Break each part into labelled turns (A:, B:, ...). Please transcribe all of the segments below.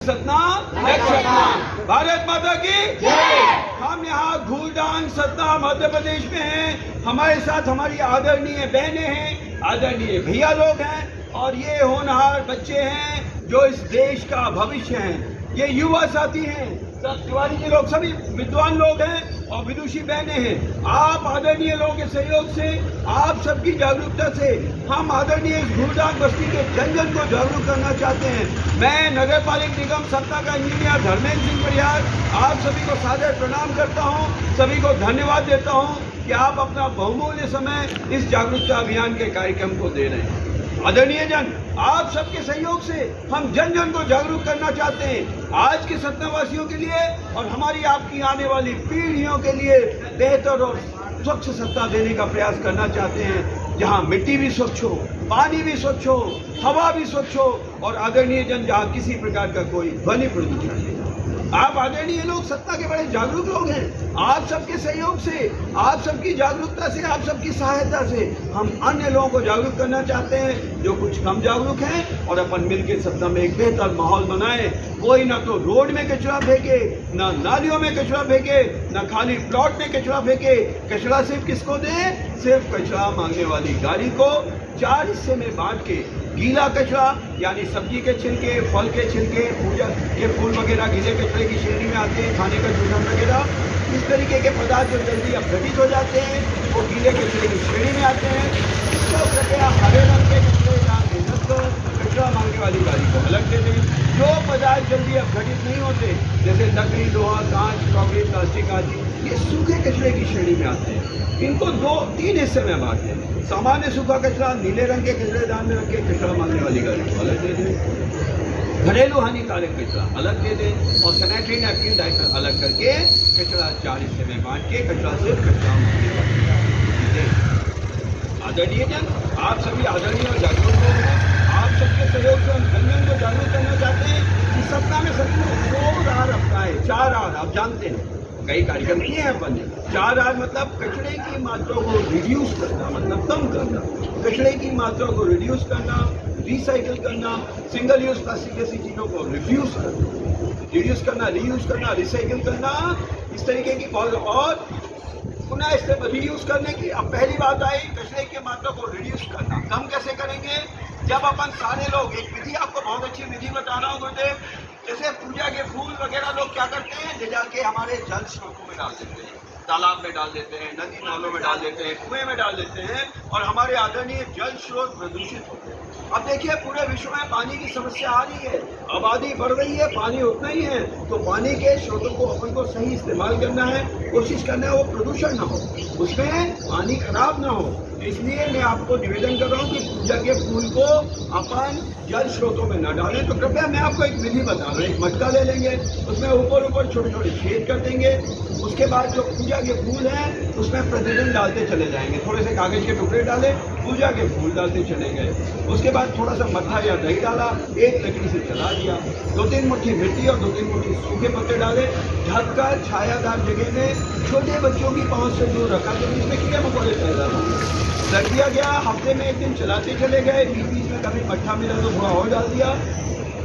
A: सतना भारत माता की जय। हम यहाँ घूलडांग सतना मध्य प्रदेश में हैं। हमारे साथ हमारी आदरणीय बहनें हैं, आदरणीय भैया लोग हैं और ये होनहार बच्चे हैं जो इस देश का भविष्य हैं। ये युवा साथी हैं, सब तिवारी जी लोग सभी विद्वान लोग हैं और विदुषी बहनें हैं। आप आदरणीय लोगों के सहयोग से, आप सबकी जागरूकता से हम आदरणीय इस घूलडांग बस्ती के जन जन को जागरूक करना चाहते हैं। मैं नगर पालिक निगम सतना का इंजीनियर धर्मेंद्र सिंह परिहार आप सभी को सादर प्रणाम करता हूं, सभी को धन्यवाद देता हूं कि आप अपना बहुमूल्य समय इस जागरूकता अभियान के कार्यक्रम को दे रहे हैं। आदरणीय जन, आप सबके सहयोग से हम जन जन को जागरूक करना चाहते हैं। आज के सतनावासियों के लिए और हमारी आपकी आने वाली पीढ़ियों के लिए बेहतर और स्वच्छ सत्ता देने का प्रयास करना चाहते हैं, जहां मिट्टी भी स्वच्छ हो, पानी भी स्वच्छ हो, हवा भी स्वच्छ हो और आदरणीय जन जहां किसी प्रकार का कोई ध्वनि प्रदूषण नहीं। आप आदरणीय लोग सत्ता के बड़े जागरूक लोग हैं। आप सबके सहयोग से, आप सबकी जागरूकता से, आप सबकी सहायता से हम अन्य लोगों को जागरूक करना चाहते हैं जो कुछ कम जागरूक हैं और अपन मिलकर सत्ता में एक बेहतर माहौल बनाए। कोई ना तो रोड में कचरा फेंके, ना नालियों में कचरा फेंके, ना खाली प्लॉट में कचरा फेंके। कचरा सिर्फ किसको दें? सिर्फ कचरा मांगने वाली गाड़ी को 4 हिस्से में बांट के, गीला कचरा यानी सब्जी के छिलके, फल के छिलके, पूजा के फूल वगैरह गीले कचरे की श्रेणी में आते हैं, खाने का चूरन वगैरह इस तरीके के पदार्थ जो जल्दी अपघटित हो जाते हैं वो गीले कचरे की श्रेणी में आते हैं। इसको कृपया हरे रंग के कचरे कचरा मांगने वाली गाड़ी को अलग दे दें। जो पदार्थ जल्दी अपघटित नहीं होते जैसे लकड़ी, लोहा, कांच, क्रॉकरी, प्लास्टिक आदि, ये सूखे कचरे की श्रेणी में आते हैं। इनको 2-3 हिस्से में बांटते हैं। सामान्य सूखा कचरा नीले रंग के कचरेदान में रख के कचरा मांगने वाली गाड़ी को अलग दे दें। घरेलू हानिकारक कचरा अलग दे दें और सैनिटरी नैपकिन डायपर अलग करके कचरा 4 हिस्से में बांट के कचरा सिर्फ कचरा मांगने वाली गाड़ी दें। आदरणीय जन, आप सभी आदरणीय और जागरूक लोग हैं। आप सबके सहयोग से हम जन जन को जागरूक करना चाहते हैं कि सत्ता में सभी लोग 4 आर अपनाए। 4 आर आप जानते हैं, कई कार्यक्रम किए हैं अपन ने। 4 आर मतलब कचरे की मात्रा को रिड्यूस करना, मतलब कम करना, कचरे की मात्रा को रिड्यूस करना, रिसाइकिल करना, सिंगल यूज प्लास्टिक जैसी चीज़ों को रिड्यूस करना, रीयूज करना, रिसाइकिल करना, इस तरीके की बहुत और पुनः इस रीयूज करने की। अब पहली बात आई कचरे की मात्रा को रिड्यूस करना। कम कैसे करेंगे? जब अपन सारे लोग, एक विधि आपको बहुत अच्छी विधि बता रहा हूँ गुरुदेव, जैसे पूजा के फूल वगैरह लोग क्या करते हैं, ले जाके हमारे जल स्रोतों में डाल देते हैं, तालाब में डाल देते हैं, नदी नालों में डाल देते हैं, कुएं में डाल देते हैं और हमारे आदरणीय जल स्रोत प्रदूषित होते हैं। अब देखिए पूरे विश्व में पानी की समस्या आ रही है, आबादी बढ़ रही है, पानी उतना ही है, तो पानी के स्रोतों को अपन को सही इस्तेमाल करना है, कोशिश करना है वो प्रदूषण ना हो, उसमें पानी खराब ना हो। इसलिए मैं आपको निवेदन कर रहा हूँ कि पूजा के फूल को अपन जल स्रोतों में न डालें। तो कृपया मैं आपको एक विधि बता रहा हूँ। एक मटका ले लेंगे, उसमें ऊपर ऊपर छोटे छोटे छेद कर देंगे। उसके बाद जो पूजा के फूल हैं उसमें प्रतिदिन डालते चले जाएंगे। थोड़े से कागज के टुकड़े डाले, पूजा के फूल डालते चले गए। उसके बाद थोड़ा सा मट्ठा या दही डाला, एक लकड़ी से जला दिया, 2-3 मुट्ठी मिट्टी और 2-3 मुट्ठी सूखे पत्ते डाले, ढककर छायादार जगह में छोटे बच्चों की पहुँच से दूर रखा, तो इसमें कीड़े मकोड़े पैदा होंगे। रख दिया गया, हफ्ते में 1 दिन चलाते चले गए, बीच में कभी मट्ठा मिला तो थोड़ा और डाल दिया।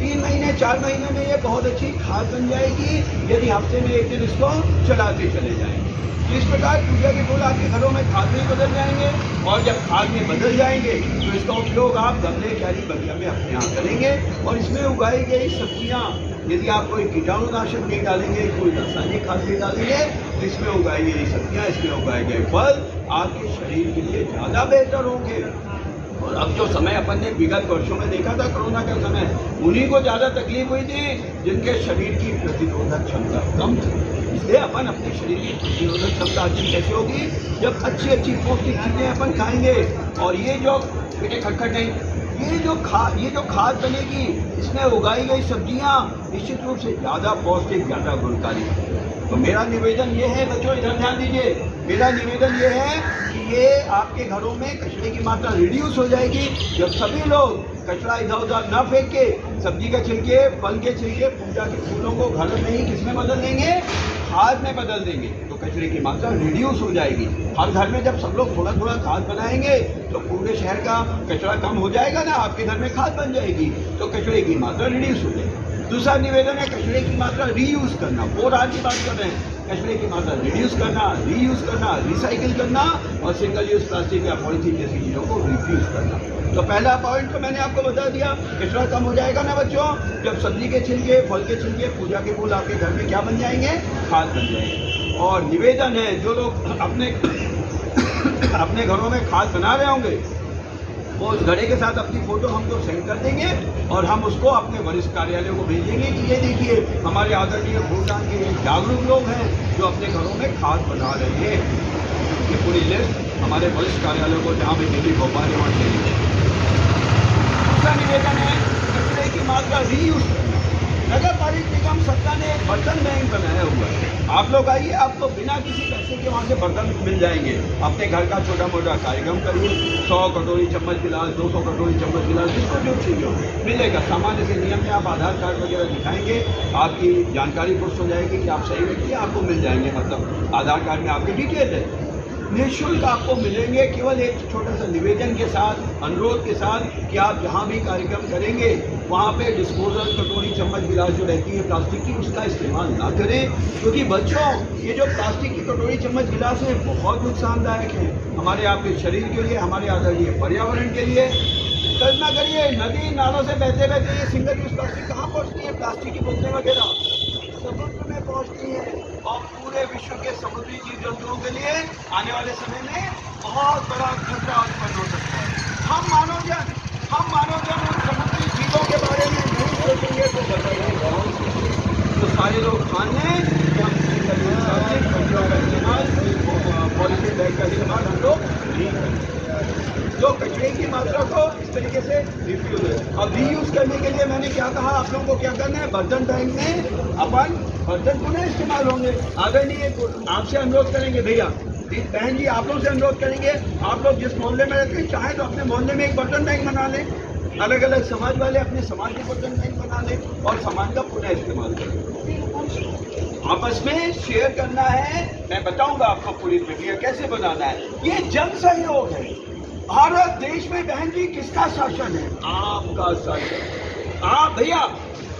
A: 3 महीने 4 महीने में ये बहुत अच्छी खाद बन जाएगी यदि हफ्ते में 1 दिन इसको चलाते चले जाएंगे। इस प्रकार पूजा के फूल आपके घरों में खाद में बदल जाएंगे और जब खाद में बदल जाएंगे तो इसका उपयोग आप गमले, क्यारी, बगिया में अपने यहाँ करेंगे और इसमें उगाई गई सब्जियाँ, यदि आप कोई कीटाणुनाशक नहीं डालेंगे, कोई रासायनिक खाद नहीं डालेंगे, तो इसमें उगाई गई सब्जियाँ, इसमें उगाए गए फल आपके शरीर के लिए ज़्यादा बेहतर होंगे। और अब जो समय अपन ने विगत वर्षों में देखा था, कोरोना का समय, उन्हीं को ज़्यादा तकलीफ हुई थी जिनके शरीर की प्रतिरोधक क्षमता कम थी। इसलिए अपन अपने शरीर की प्रतिरोधक क्षमता अच्छी कैसे होगी? जब अच्छी अच्छी पौष्टिक चीज़ें अपन खाएंगे। और ये जो बेटे खटखट नहीं, ये जो खाद बनेगी, इसमें उगाई गई सब्जियां निश्चित रूप से ज़्यादा पौष्टिक, ज़्यादा गुणकारी। तो मेरा निवेदन ये है बच्चों, इधर ध्यान दीजिए, मेरा निवेदन ये है कि ये आपके घरों में कचरे की मात्रा रिड्यूस हो जाएगी जब सभी लोग कचरा इधर उधर न फेंक के, सब्जी के छिलके, फल के छिलके, पूजा के फूलों को घर में ही किसमें बदल देंगे? खाद में बदल देंगे, तो कचरे की मात्रा रिड्यूस हो जाएगी। हर घर में जब सब लोग थोड़ा थोड़ा खाद बनाएंगे तो पूरे शहर का कचरा कम हो जाएगा ना, आपके घर में खाद बन जाएगी तो कचरे की मात्रा रिड्यूस हो जाएगी। दूसरा निवेदन है कचरे की मात्रा रीयूज करना, 4R की बात कर रहे हैं, कचरे की मात्रा रिड्यूस करना, रीयूज करना, रिसाइकिल करना और सिंगल यूज प्लास्टिक या पॉलीथीन जैसी चीज़ों को रिफ्यूज करना। तो पहला पॉइंट तो मैंने आपको बता दिया, कचरा कम हो जाएगा ना बच्चों, जब सब्जी के छिलके, फल के छिलके, पूजा के फूल आपके घर में क्या बन जाएंगे, खाद बन जाएंगे। और निवेदन है जो लोग अपने घरों में खाद बना रहे होंगे वो उस घड़े के साथ अपनी फोटो हमको सेंड कर देंगे और हम उसको अपने वरिष्ठ कार्यालयों को भेजेंगे कि ये देखिए हमारे आदरणीय भूटान के जागरूक लोग हैं जो अपने घरों में खाद बना रहे हैं। ये पूरी लिस्ट हमारे वरिष्ठ कार्यालयों को जहाँ भी दिल्ली भोपाल वहाँ चाहिए। दूसरा निवेदन है कचरे की मात्रा रीयूज करना। नगर पालिक निगम सत्ता ने एक बर्तन बैंक बनाया हुआ है, आप लोग आइए, आपको बिना किसी पैसे के वहाँ से बर्तन मिल जाएंगे। अपने घर का छोटा मोटा कार्यक्रम करिए, 100 कटोरी चम्मच गिलास, 200 कटोरी चम्मच गिलास, जिसको जो चाहिए मिलेगा। सामान्य से नियम में आप आधार कार्ड वगैरह दिखाएंगे, आपकी जानकारी पुष्ट हो जाएगी कि आप सही व्यक्ति, आपको मिल जाएंगे। मतलब आधार कार्ड में आपकी डिटेल है, निःशुल्क आपको मिलेंगे, केवल एक छोटा सा निवेदन के साथ, अनुरोध के साथ कि आप जहाँ भी कार्यक्रम करेंगे वहाँ पे डिस्पोजल कटोरी चम्मच गिलास जो रहती है प्लास्टिक की, उसका इस्तेमाल ना करें, क्योंकि बच्चों ये जो प्लास्टिक की कटोरी चम्मच गिलास है बहुत नुकसानदायक है हमारे आपके शरीर के लिए, हमारे आदरणीय पर्यावरण के लिए। कल्पना करिए नदी नालों से बहते बहते ये सिंगल यूज प्लास्टिक कहाँ पहुँचती है, प्लास्टिक की बोतलें वगैरह समुद्र में पहुँचती है और पूरे विश्व के समुद्री जीव जंतुओं के लिए आने वाले समय में बहुत बड़ा खतरा उत्पन्न हो सकता है। हम मानव जन उन समुद्री जीवों के बारे में नहीं सोचेंगे तो बताइए तो सारे लोग मान लें कि हम सिंगल यूज प्लास्टिक का इस्तेमाल, पॉलीथीन बैग का इस्तेमाल हम लोग नहीं करेंगे। जो कचरे की मात्रा को इस तरीके से रिफ्यूज है। अब रीयूज करने के लिए मैंने क्या कहा, आप लोगों को क्या करना है, बर्तन बैंक में अपन बर्तन पुनः इस्तेमाल होंगे। आदरणीय आपसे अनुरोध करेंगे, भैया बहन जी आप लोग से अनुरोध करेंगे, आप लोग जिस मोहल्ले में रहते हैं चाहे तो अपने मोहल्ले में एक बर्तन बैंक बना लें, अलग अलग समाज वाले अपने समाज के बर्तन बैंक बना लें और सामान का पुनः इस्तेमाल करें। आपस में शेयर करना है, मैं बताऊंगा आपको पूरी प्रक्रिया कैसे बनाना है। ये जन सहयोग है। भारत देश में बहन जी किसका शासन है, आपका शासन। आप भैया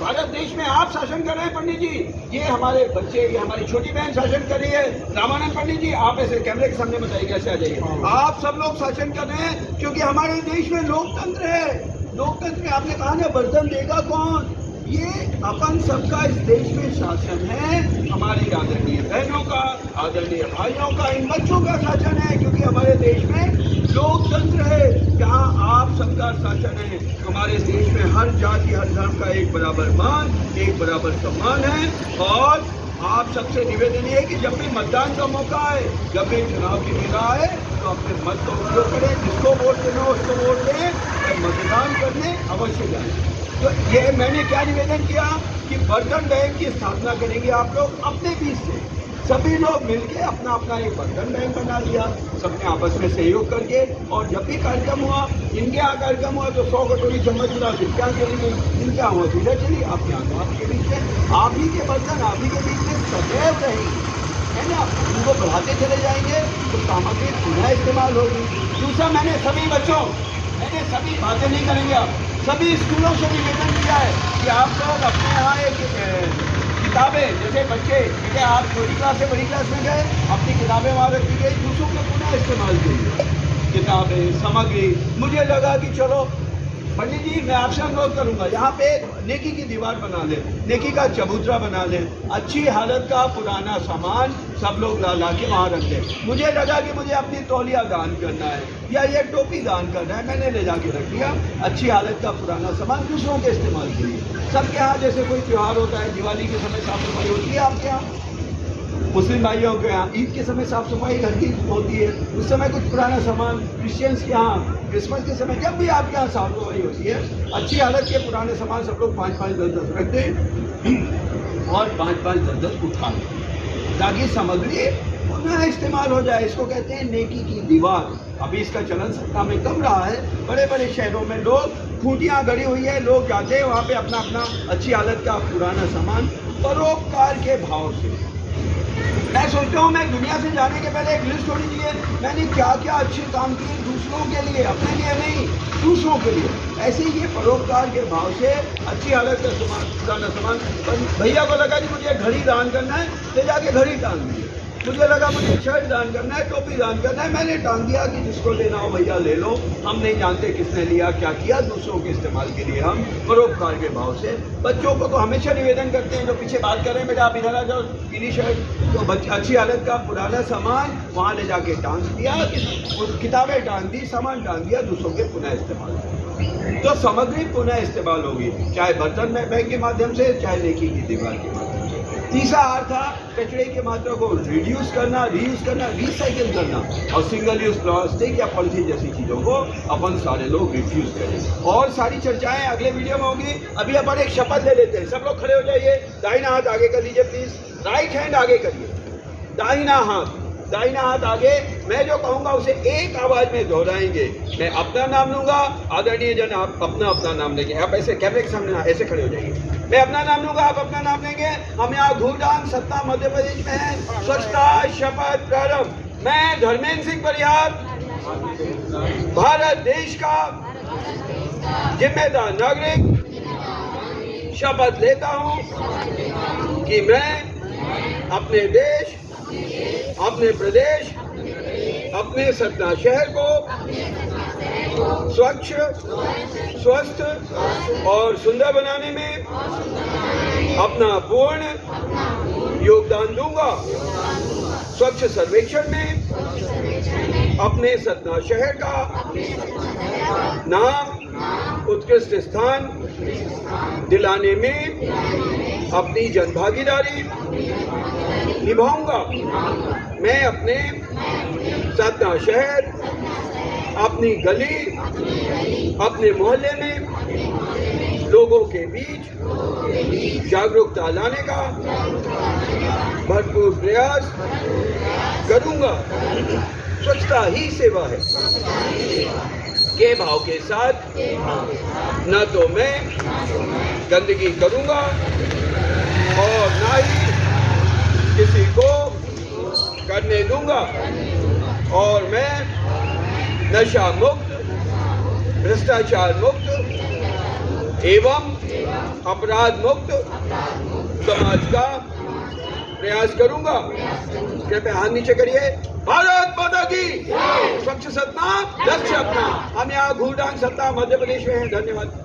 A: भारत देश में आप शासन कर रहे हैं पंडित जी, ये हमारे बच्चे, ये हमारी छोटी बहन शासन कर रही है। रामानंद पंडित जी आप ऐसे कैमरे के सामने बताइए कैसे आ जाइए। आप सब लोग शासन कर रहे हैं क्योंकि हमारे देश में लोकतंत्र है। लोकतंत्र में आपने कहा ना बर्तन देगा कौन, ये अपन सबका इस देश में शासन है, हमारी आदरणीय बहनों का, आदरणीय भाइयों का, इन बच्चों का शासन है, क्योंकि हमारे देश में लोकतंत्र है जहाँ आप सबका शासन है। हमारे देश में हर जाति हर धर्म का एक बराबर मान, एक बराबर सम्मान है। और आप सबसे निवेदन ये है कि जब भी मतदान का मौका आए, जब भी चुनाव की बेला आए तो अपने मत का उपयोग करें, जिसको वोट देना उसको वोट दें, मतदान करने अवश्य जाएं। तो ये मैंने क्या निवेदन किया कि बर्तन बैंक की स्थापना करेंगे आप लोग अपने बीच से, सभी लोग मिलके अपना अपना एक बर्तन बैंक बना लिया, सबने आपस में सहयोग करके। और जब भी कार्यक्रम हुआ, इनके यहाँ कार्यक्रम हुआ तो 100 कटोरी चम्मच गिलास क्या चलेंगे, इनके यहाँ हुआ सीधा चली, आपके यहाँ तो आपके बीच में, आप ही के बर्तन आप ही के बीच में सदैव रहेंगे, है ना। उनको बढ़ाते चले जाएंगे तो सामग्री पुनः इस्तेमाल होगी। दूसरा मैंने सभी बच्चों, मैंने सभी बातें नहीं करेंगे, आप सभी स्कूलों से निवेदन किया है कि आप लोग अपने यहाँ एक किताबें, जैसे बच्चे ठीक है आप छोटी क्लास से बड़ी क्लास में गए, अपनी किताबें वहाँ रखी गई, दूसरों को पुनः इस्तेमाल कीजिए किताबें, सामग्री। मुझे लगा कि चलो पंडित जी मैं आपसे अनुरोध करूंगा, यहाँ पे नेकी की दीवार बना लें, नेकी का चबूतरा बना लें, अच्छी हालत का पुराना सामान सब लोग ला के वहाँ रख दें। मुझे लगा कि मुझे अपनी तौलिया दान करना है या ये टोपी दान करना है, मैंने ले जाके रख दिया। अच्छी हालत का पुराना सामान दूसरों के इस्तेमाल के लिए। सबके यहाँ जैसे कोई त्यौहार होता है, दिवाली के समय साफ सफाई होती है, आपके यहाँ मुस्लिम भाइयों के यहाँ ईद के समय साफ सफाई घर की होती है, उस समय कुछ पुराना सामान, क्रिश्चियंस के यहाँ क्रिसमस के समय जब भी आपके यहाँ साफ सफाई होती है, अच्छी हालत के पुराने सामान सब लोग 5-5, 10-10 रख दें और 5-5, 10-10 उठा लें, ताकि सामग्री पुनः इस्तेमाल हो जाए। इसको कहते हैं नेकी की दीवार। अभी इसका चलन सत्ता में कम रहा है, बड़े बड़े शहरों में लोग खूंटियाँ गड़ी हुई है, लोग जाते हैं वहाँ पे अपना अपना अच्छी हालत का पुराना सामान परोपकार के भाव से, मैं सोचता हूँ मैं दुनिया से जाने के पहले एक लिस्ट होनी चाहिए मैंने क्या क्या अच्छे काम किए दूसरों के लिए, अपने लिए नहीं, दूसरों के लिए। ऐसे ही ये परोपकार के भाव से अच्छी हालत का सामान भैया को लगा कि मुझे घड़ी दान करना है, ले जाके घड़ी टांग दी। मुझे लगा मुझे शर्ट दान करना है, टोपी दान करना है, मैंने टांग दिया कि जिसको लेना हो भैया ले लो। हम नहीं जानते किसने लिया क्या किया, दूसरों के इस्तेमाल के लिए हम परोपकार के भाव से। बच्चों को तो हमेशा निवेदन करते हैं, जो पीछे बात कर रहे हैं, बेटा आप इधर आ जाओ, पीली शर्ट, तो बच्चे अच्छी हालत का पुराना सामान वहाँ ले जाके टांग दिया, किताबें टांग दी, सामान टांग दिया, दूसरों के पुनः इस्तेमाल। तो सामग्री पुनः इस्तेमाल होगी, चाहे बर्तन में बैग के माध्यम से, चाहे नेकी की दीवार के माध्यम से। तीसरा आर था कचरे की मात्रा को रिड्यूस करना, रीयूज करना, रिसाइकिल करना, और सिंगल यूज प्लास्टिक या पॉलिथीन जैसी चीज़ों को अपन सारे लोग रिफ्यूज करें। और सारी चर्चाएं अगले वीडियो में होगी। अभी अपन एक शपथ ले लेते हैं। सब लोग खड़े हो जाइए, दाहिना हाथ आगे कर लीजिए प्लीज, राइट हैंड आगे करिए, दाहिना हाथ आगे। मैं जो कहूँगा उसे एक आवाज में दोहराएंगे। मैं अपना नाम लूंगा, आदरणीय जन आप अपना नाम लेंगे। आप ऐसे कैमरे के सामने ऐसे खड़े हो जाइए। मैं अपना नाम लूंगा, आप अपना नाम लेंगे। हम यहाँ घूरडांग सत्ता मध्य प्रदेश में हैं। स्वच्छता शपथ प्रारंभ। मैं धर्मेंद्र सिंह परिहार भारत देश का जिम्मेदार नागरिक शपथ लेता हूँ कि मैं अपने देश, अपने प्रदेश, अपने सतना शहर को स्वच्छ, स्वस्थ और सुंदर बनाने में अपना पूर्ण योगदान दूंगा। स्वच्छ सर्वेक्षण में अपने सतना शहर का नाम उत्कृष्ट स्थान दिलाने में अपनी जनभागीदारी निभाऊंगा। मैं अपने सतना शहर, अपनी गली, अपने मोहल्ले में लोगों के बीच जागरूकता लाने का भरपूर प्रयास करूंगा। स्वच्छता ही सेवा है के भाव के साथ न तो मैं गंदगी करूंगा और न ही किसी को करने दूंगा, और मैं नशा मुक्त, भ्रष्टाचार मुक्त एवं अपराध मुक्त समाज का प्रयास करूंगा। कृपया हाथ नीचे करिए। भारत माता की स्वच्छ सतना लक्ष्य अपना। हम यहाँ घूरडांग सत्ता मध्य प्रदेश में हैं। धन्यवाद।